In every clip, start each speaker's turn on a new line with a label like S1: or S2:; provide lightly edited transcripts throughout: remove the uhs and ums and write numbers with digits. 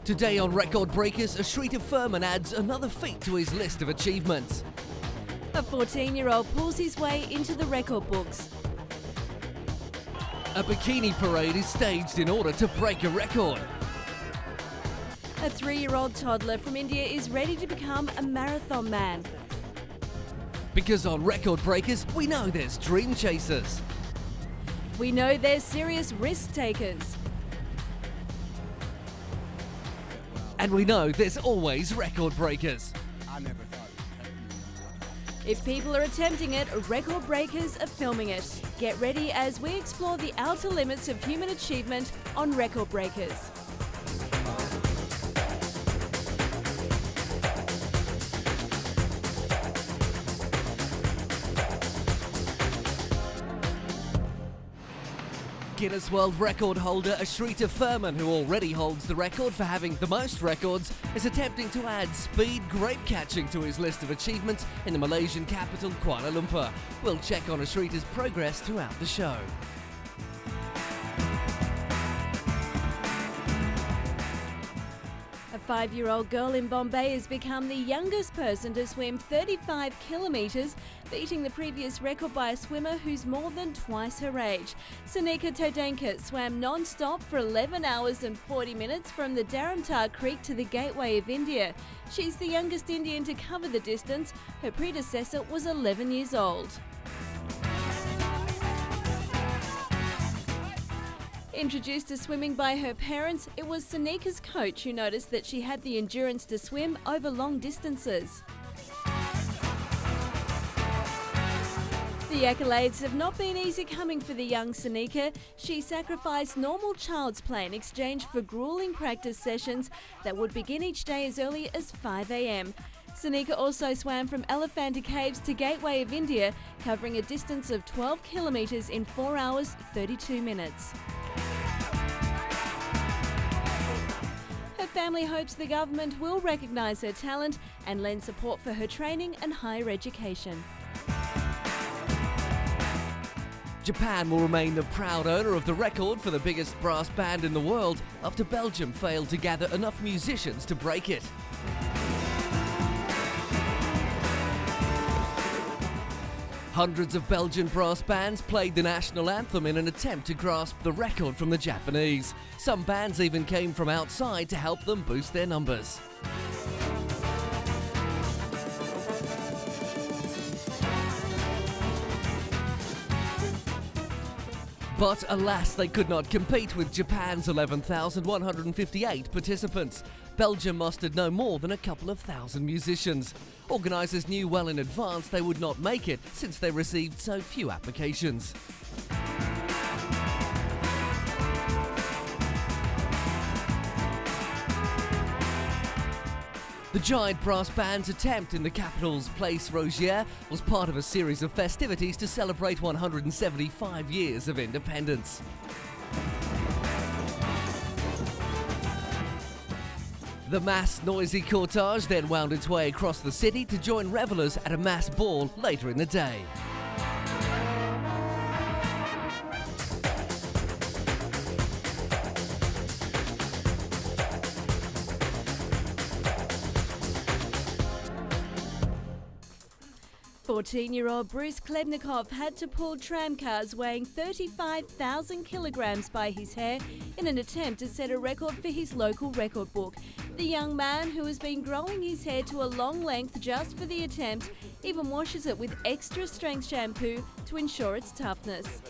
S1: Today on Record Breakers, Ashrita Furman adds another feat to his list of achievements.
S2: A 14-year-old pulls his way into the record books.
S1: A bikini parade is staged in order to break a record.
S2: A 3-year-old toddler from India is ready to become a marathon man.
S1: Because on Record Breakers, we know there's dream chasers.
S2: We know there's serious risk takers.
S1: And we know there's always record breakers.
S2: If people are attempting it, record breakers are filming it. Get ready as we explore the outer limits of human achievement on Record Breakers.
S1: Guinness World Record holder Ashrita Furman, who already holds the record for having the most records, is attempting to add speed grape catching to his list of achievements in the Malaysian capital Kuala Lumpur. We'll check on Ashrita's progress throughout the show.
S2: A 5-year-old girl in Bombay has become the youngest person to swim 35 kilometres, beating the previous record by a swimmer who's more than twice her age. Sanika Todenka swam non-stop for 11 hours and 40 minutes from the Dharamtar Creek to the Gateway of India. She's the youngest Indian to cover the distance. Her predecessor was 11 years old. Introduced to swimming by her parents, it was Sanika's coach who noticed that she had the endurance to swim over long distances. The accolades have not been easy coming for the young Sanika. She sacrificed normal child's play in exchange for grueling practice sessions that would begin each day as early as 5 a.m. Sanika also swam from Elephanta Caves to Gateway of India, covering a distance of 12 kilometres in 4 hours 32 minutes. Her family hopes the government will recognise her talent and lend support for her training and higher education.
S1: Japan will remain the proud owner of the record for the biggest brass band in the world after Belgium failed to gather enough musicians to break it. Hundreds of Belgian brass bands played the national anthem in an attempt to grasp the record from the Japanese. Some bands even came from outside to help them boost their numbers. But alas, they could not compete with Japan's 11,158 participants. Belgium mustered no more than a couple of thousand musicians. Organisers knew well in advance they would not make it since they received so few applications. The giant brass band's attempt in the capital's Place Rogier was part of a series of festivities to celebrate 175 years of independence. The mass noisy cortege then wound its way across the city to join revellers at a mass ball later in the day.
S2: "14-year-old Bruce Klebnikov had to pull tramcars weighing 35,000 kilograms by his hair in an attempt to set a record for his local record book. The young man, who has been growing his hair to a long length just for the attempt, even washes it with extra strength shampoo to ensure its toughness.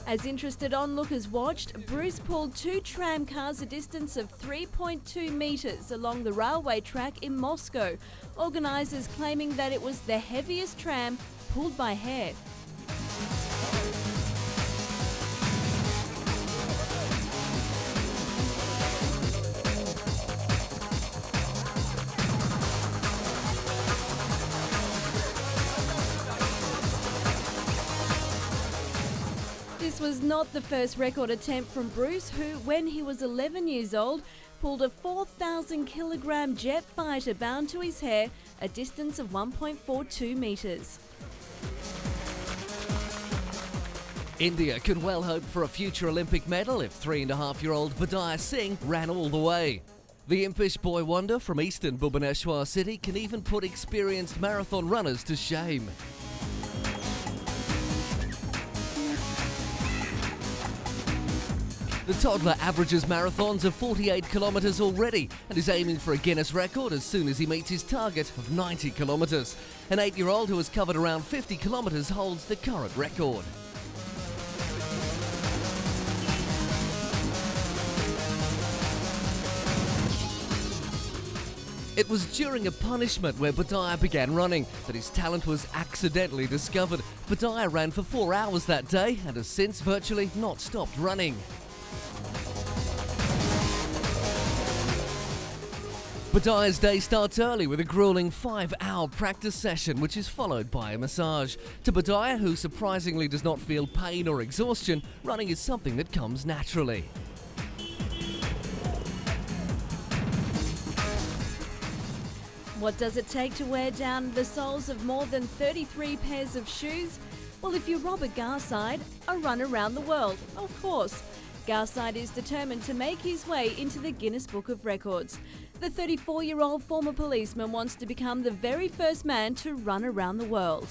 S2: As interested onlookers watched, Bruce pulled 2 tramcars a distance of 3.2 metres along the railway track in Moscow, organisers claiming that it was the heaviest tram pulled by hair. This was not the first record attempt from Bruce, who, when he was 11 years old, pulled a 4,000 kilogram jet fighter bound to his hair a distance of 1.42 metres.
S1: India could well hope for a future Olympic medal if 3.5-year-old Badai Singh ran all the way. The impish boy wonder from eastern Bhubaneswar city can even put experienced marathon runners to shame. The toddler averages marathons of 48 kilometres already and is aiming for a Guinness record as soon as he meets his target of 90 kilometres. An 8-year-old who has covered around 50 kilometres holds the current record. It was during a punishment where Badai began running that his talent was accidentally discovered. Badai ran for 4 hours that day and has since virtually not stopped running. Badai's day starts early with a grueling 5-hour practice session, which is followed by a massage. To Badai, who surprisingly does not feel pain or exhaustion, running is something that comes naturally.
S2: What does it take to wear down the soles of more than 33 pairs of shoes? Well, if you rob a Garside, a run around the world, of course. Garside is determined to make his way into the Guinness Book of Records. The 34-year-old former policeman wants to become the very first man to run around the world.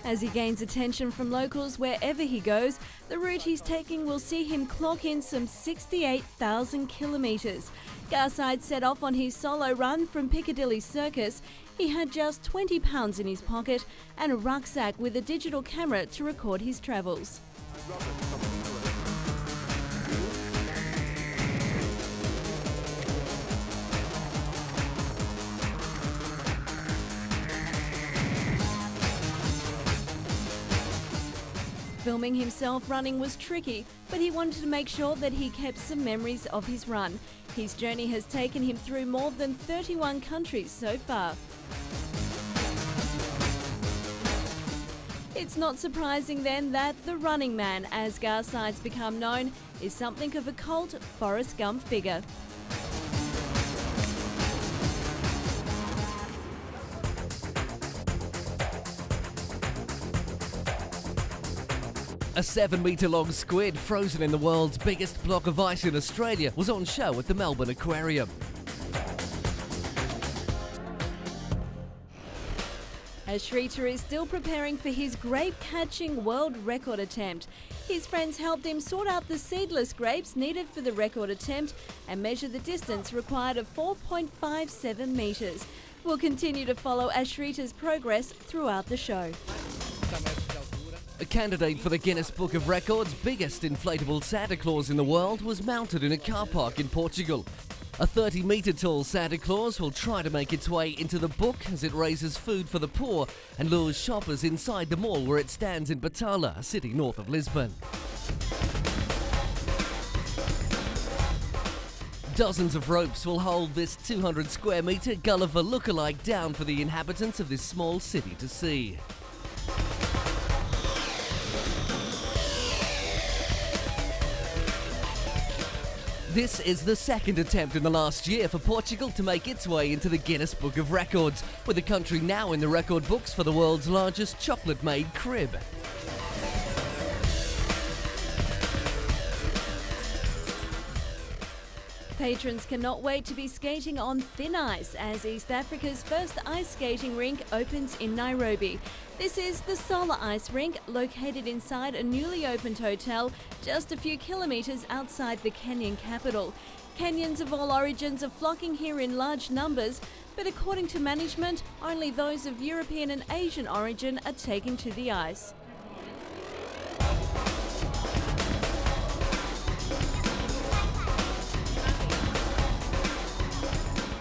S2: As he gains attention from locals wherever he goes, the route he's taking will see him clock in some 68,000 kilometres. Garside set off on his solo run from Piccadilly Circus. He had just £20 in his pocket and a rucksack with a digital camera to record his travels. Filming himself running was tricky, but he wanted to make sure that he kept some memories of his run. His journey has taken him through more than 31 countries so far. It's not surprising then that the Running Man, as Garside's become known, is something of a cult Forrest Gump figure.
S1: A 7-metre-long squid frozen in the world's biggest block of ice in Australia was on show at the Melbourne Aquarium.
S2: Ashrita is still preparing for his grape-catching world record attempt. His friends helped him sort out the seedless grapes needed for the record attempt and measure the distance required of 4.57 metres. We'll continue to follow Ashrita's progress throughout the show.
S1: A candidate for the Guinness Book of Records' biggest inflatable Santa Claus in the world was mounted in a car park in Portugal. A 30-metre tall Santa Claus will try to make its way into the book as it raises food for the poor and lures shoppers inside the mall where it stands in Batala, a city north of Lisbon. Dozens of ropes will hold this 200 square metre Gulliver lookalike down for the inhabitants of this small city to see. This is the second attempt in the last year for Portugal to make its way into the Guinness Book of Records, with the country now in the record books for the world's largest chocolate-made crib.
S2: Patrons cannot wait to be skating on thin ice as East Africa's first ice skating rink opens in Nairobi. This is the Solar Ice Rink, located inside a newly opened hotel just a few kilometres outside the Kenyan capital. Kenyans of all origins are flocking here in large numbers, but according to management, only those of European and Asian origin are taking to the ice.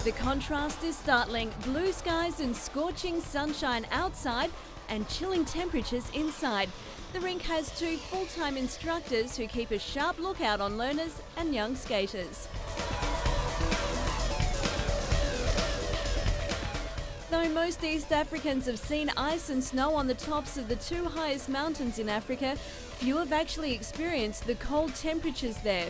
S2: The contrast is startling. Blue skies and scorching sunshine outside and chilling temperatures inside. The rink has 2 full-time instructors who keep a sharp lookout on learners and young skaters. Though most East Africans have seen ice and snow on the tops of the 2 highest mountains in Africa, few have actually experienced the cold temperatures there.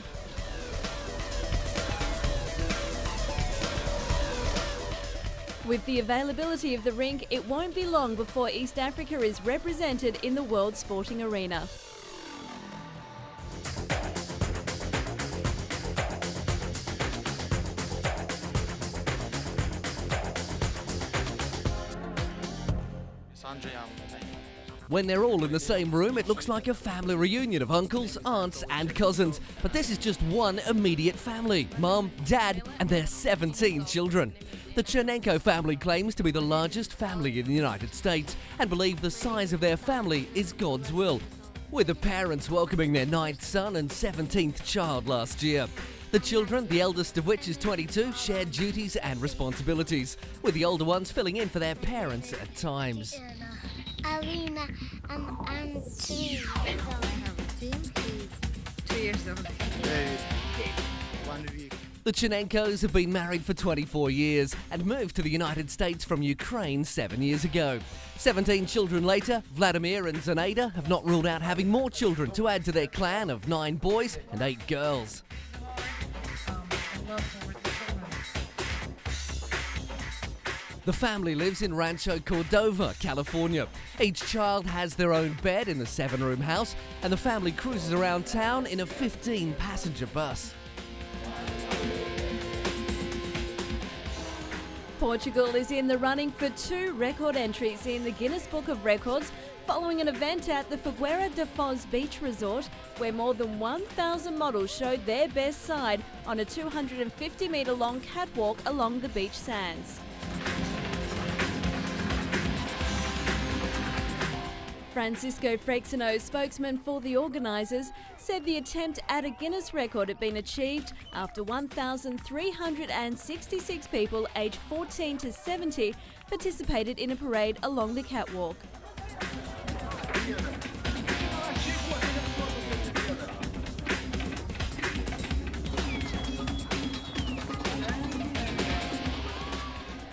S2: With the availability of the rink, it won't be long before East Africa is represented in the world sporting arena.
S1: When they're all in the same room, it looks like a family reunion of uncles, aunts and cousins. But this is just one immediate family: Mum, Dad and their 17 children. The Chernenko family claims to be the largest family in the United States and believe the size of their family is God's will, with the parents welcoming their 9th son and 17th child last year. The children, the eldest of which is 22, share duties and responsibilities, with the older ones filling in for their parents at times.
S3: Alina, I'm 2 years old.
S4: 2 years old.
S1: The Chernenkos have been married for 24 years and moved to the United States from Ukraine 7 years ago. 17 children later, Vladimir and Zenaida have not ruled out having more children to add to their clan of 9 boys and 8 girls. The family lives in Rancho Cordova, California. Each child has their own bed in the 7-room house, and the family cruises around town in a 15-passenger bus.
S2: Portugal is in the running for 2 record entries in the Guinness Book of Records following an event at the Figueira da Foz Beach Resort where more than 1,000 models showed their best side on a 250-metre-long catwalk along the beach sands. Francisco Freixenet, spokesman for the organisers, said the attempt at a Guinness record had been achieved after 1,366 people aged 14 to 70 participated in a parade along the catwalk.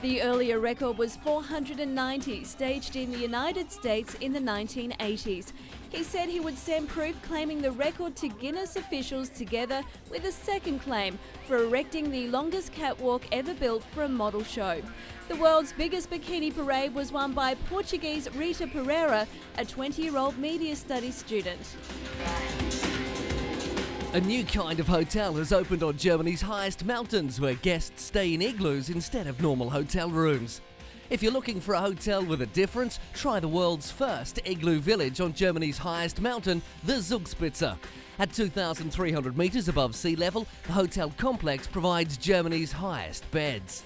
S2: The earlier record was 490, staged in the United States in the 1980s. He said he would send proof claiming the record to Guinness officials together with a second claim for erecting the longest catwalk ever built for a model show. The world's biggest bikini parade was won by Portuguese Rita Pereira, a 20-year-old media studies student.
S1: A new kind of hotel has opened on Germany's highest mountains where guests stay in igloos instead of normal hotel rooms. If you're looking for a hotel with a difference, try the world's first igloo village on Germany's highest mountain, the Zugspitze. At 2,300 metres above sea level, the hotel complex provides Germany's highest beds.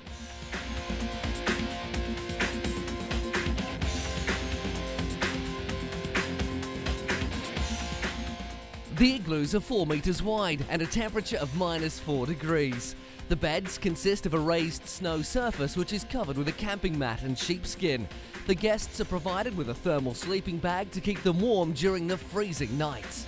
S1: The igloos are 4 metres wide and a temperature of -4 degrees. The beds consist of a raised snow surface which is covered with a camping mat and sheepskin. The guests are provided with a thermal sleeping bag to keep them warm during the freezing nights.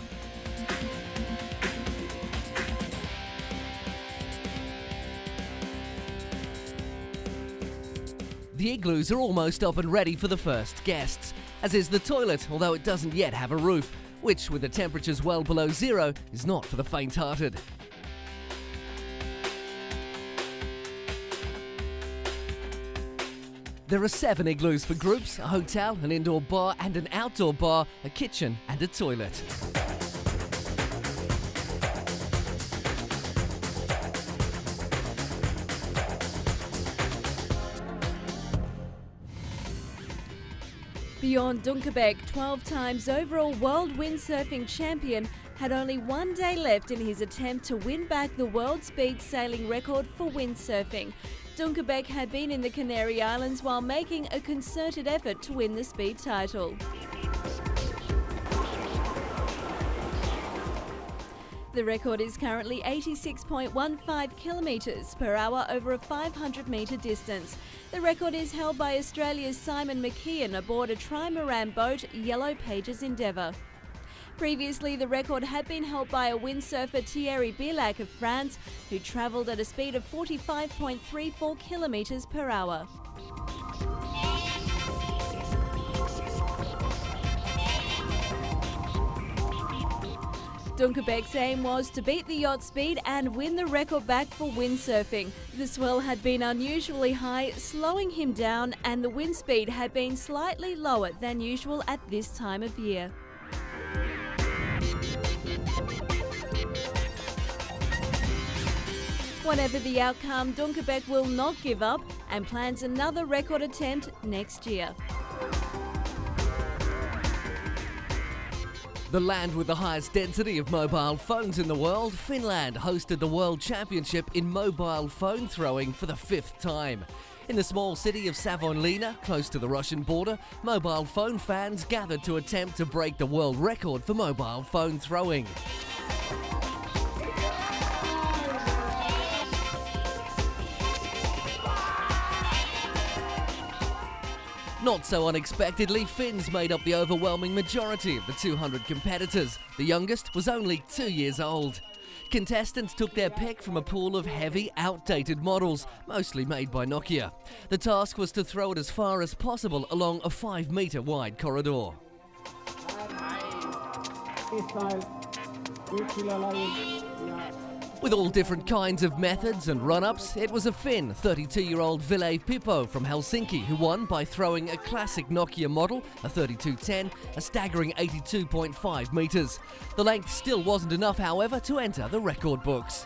S1: The igloos are almost up and ready for the first guests, as is the toilet, although it doesn't yet have a roof, which, with the temperatures well below zero, is not for the faint-hearted. There are 7 igloos for groups, a hotel, an indoor bar and an outdoor bar, a kitchen and a toilet.
S2: Bjorn Dunkerbeck, 12 times overall world windsurfing champion, had only 1 day left in his attempt to win back the world speed sailing record for windsurfing. Dunkerbeck had been in the Canary Islands while making a concerted effort to win the speed title. The record is currently 86.15 kilometres per hour over a 500-metre distance. The record is held by Australia's Simon McKeon aboard a trimaran boat, Yellow Pages Endeavour. Previously, the record had been held by a windsurfer Thierry Bilac of France, who travelled at a speed of 45.34 kilometres per hour. Dunkerbeck's aim was to beat the yacht speed and win the record back for windsurfing. The swell had been unusually high, slowing him down, and the wind speed had been slightly lower than usual at this time of year. Whatever the outcome, Dunkerbeck will not give up and plans another record attempt next year.
S1: The land with the highest density of mobile phones in the world, Finland, hosted the World Championship in mobile phone throwing for the 5th time. In the small city of Savonlinna, close to the Russian border, mobile phone fans gathered to attempt to break the world record for mobile phone throwing. Not so unexpectedly, Finns made up the overwhelming majority of the 200 competitors. The youngest was only 2 years old. Contestants took their pick from a pool of heavy, outdated models, mostly made by Nokia. The task was to throw it as far as possible along a 5-meter wide corridor. With all different kinds of methods and run-ups, it was a Finn, 32-year-old Ville Pippo from Helsinki, who won by throwing a classic Nokia model, a 3210, a staggering 82.5 metres. The length still wasn't enough, however, to enter the record books.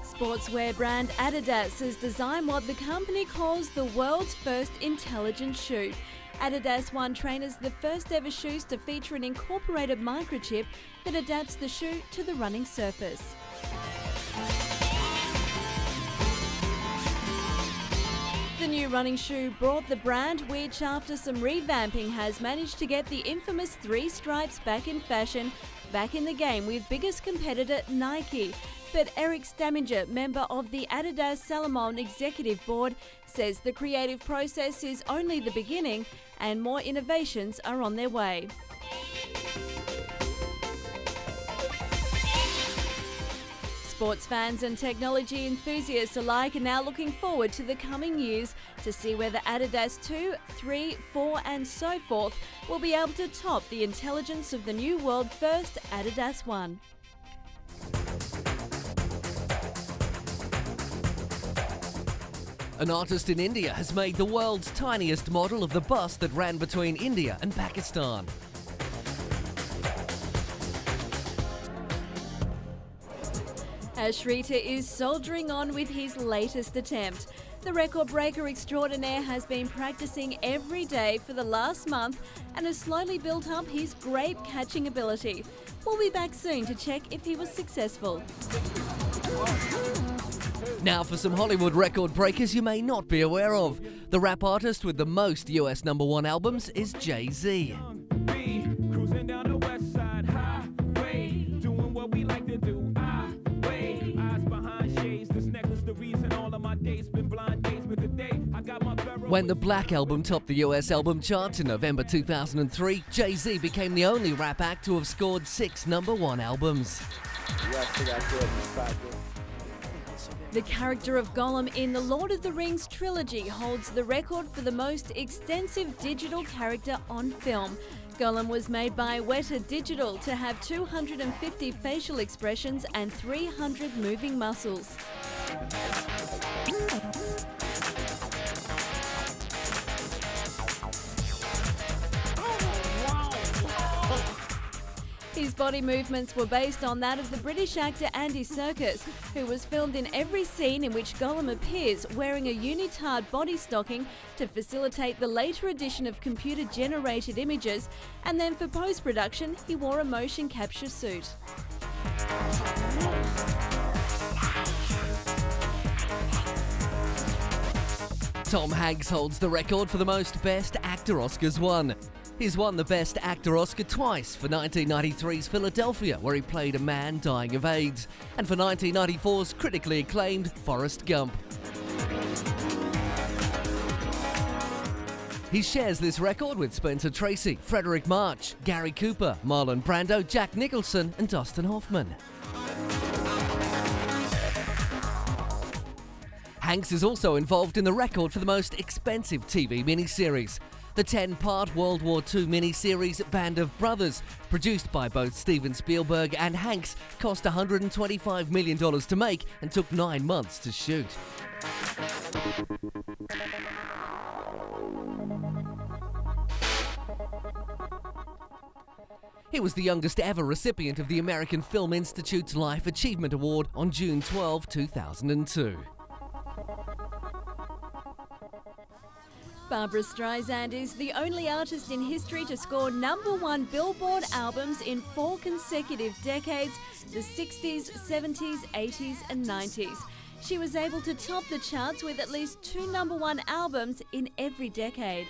S2: Sportswear brand Adidas has designed what the company calls the world's first intelligent shoe. Adidas One trainers the first ever shoes to feature an incorporated microchip that adapts the shoe to the running surface. The new running shoe brought the brand, which after some revamping has managed to get the infamous 3 stripes back in fashion, back in the game with biggest competitor Nike. But Eric Stamminger, member of the Adidas Salomon Executive Board, says the creative process is only the beginning and more innovations are on their way. Sports fans and technology enthusiasts alike are now looking forward to the coming years to see whether Adidas 2, 3, 4 and so forth will be able to top the intelligence of the new world-first Adidas One.
S1: An artist in India has made the world's tiniest model of the bus that ran between India and Pakistan.
S2: Ashrita is soldiering on with his latest attempt. The record breaker extraordinaire has been practicing every day for the last month and has slowly built up his grape catching ability. We'll be back soon to check if he was successful.
S1: Now for some Hollywood record breakers you may not be aware of. The rap artist with the most US #1 albums is Jay-Z. When the Black Album topped the US album charts in November 2003, Jay-Z became the only rap act to have scored 6 #1 albums. The character of Gollum in the Lord of the Rings trilogy holds the record for the most extensive digital character on film. Gollum was made by Weta Digital to have 250 facial expressions and 300 moving muscles. His body movements were based on that of the British actor Andy Serkis, who was filmed in every scene in which Gollum appears wearing a unitard body stocking to facilitate the later addition of computer-generated images, and then for post-production he wore a motion capture suit. Tom Hanks holds the record for the most Best Actor Oscars won. He's won the Best Actor Oscar twice, for 1993's Philadelphia, where he played a man dying of AIDS, and for 1994's critically acclaimed Forrest Gump. He shares this record with Spencer Tracy, Frederick March, Gary Cooper, Marlon Brando, Jack Nicholson and Dustin Hoffman. Hanks is also involved in the record for the most expensive TV miniseries. The 10-part World War II miniseries Band of Brothers, produced by both Steven Spielberg and Hanks, cost $125 million to make and took 9 months to shoot. He was the youngest ever recipient of the American Film Institute's Life Achievement Award on June 12, 2002.
S2: Barbra Streisand is the only artist in history to score #1 Billboard albums in 4 consecutive decades, the 60s, 70s, 80s and 90s. She was able to top the charts with at least 2 #1 albums in every decade.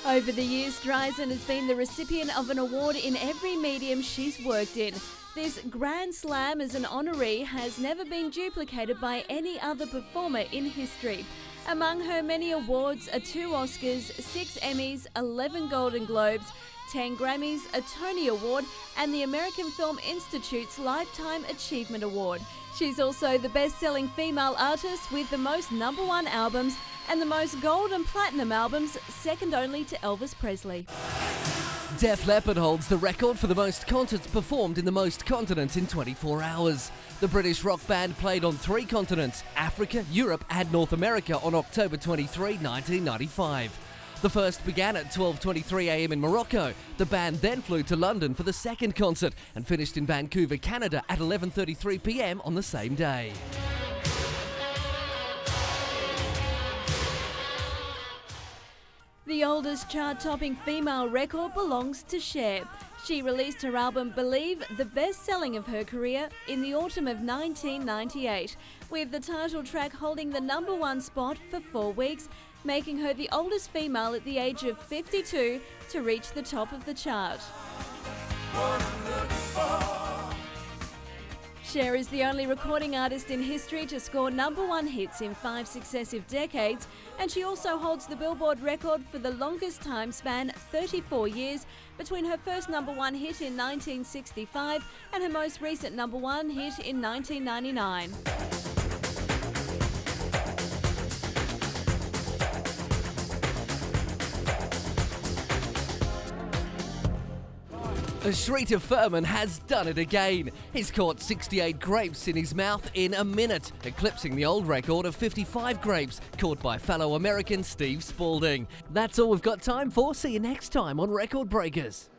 S2: Over the years, Streisand has been the recipient of an award in every medium she's worked in. This Grand Slam as an honoree has never been duplicated by any other performer in history. Among her many awards are 2 Oscars, 6 Emmys, 11 Golden Globes, 10 Grammys, a Tony Award, and the American Film Institute's Lifetime Achievement Award. She's also the best-selling female artist with the most #1 albums and the most gold and platinum albums, second only to Elvis Presley.
S1: Def Leppard holds the record for the most concerts performed in the most continents in 24 hours. The British rock band played on 3 continents, Africa, Europe and North America on October 23, 1995. The first began at 12:23 a.m. in Morocco. The band then flew to London for the second concert and finished in Vancouver, Canada at 11:33 p.m. on the same day.
S2: The oldest chart-topping female record belongs to Cher. She released her album Believe, the best-selling of her career, in the autumn of 1998, with the title track holding the #1 spot for 4 weeks, making her the oldest female at the age of 52 to reach the top of the chart. Cher is the only recording artist in history to score #1 hits in 5 successive decades, and she also holds the Billboard record for the longest time span, 34 years, between her first #1 hit in 1965 and her most recent #1 hit in 1999.
S1: Shrita Furman has done it again. He's caught 68 grapes in his mouth in a minute, eclipsing the old record of 55 grapes caught by fellow American Steve Spaulding. That's all we've got time for. See you next time on Record Breakers.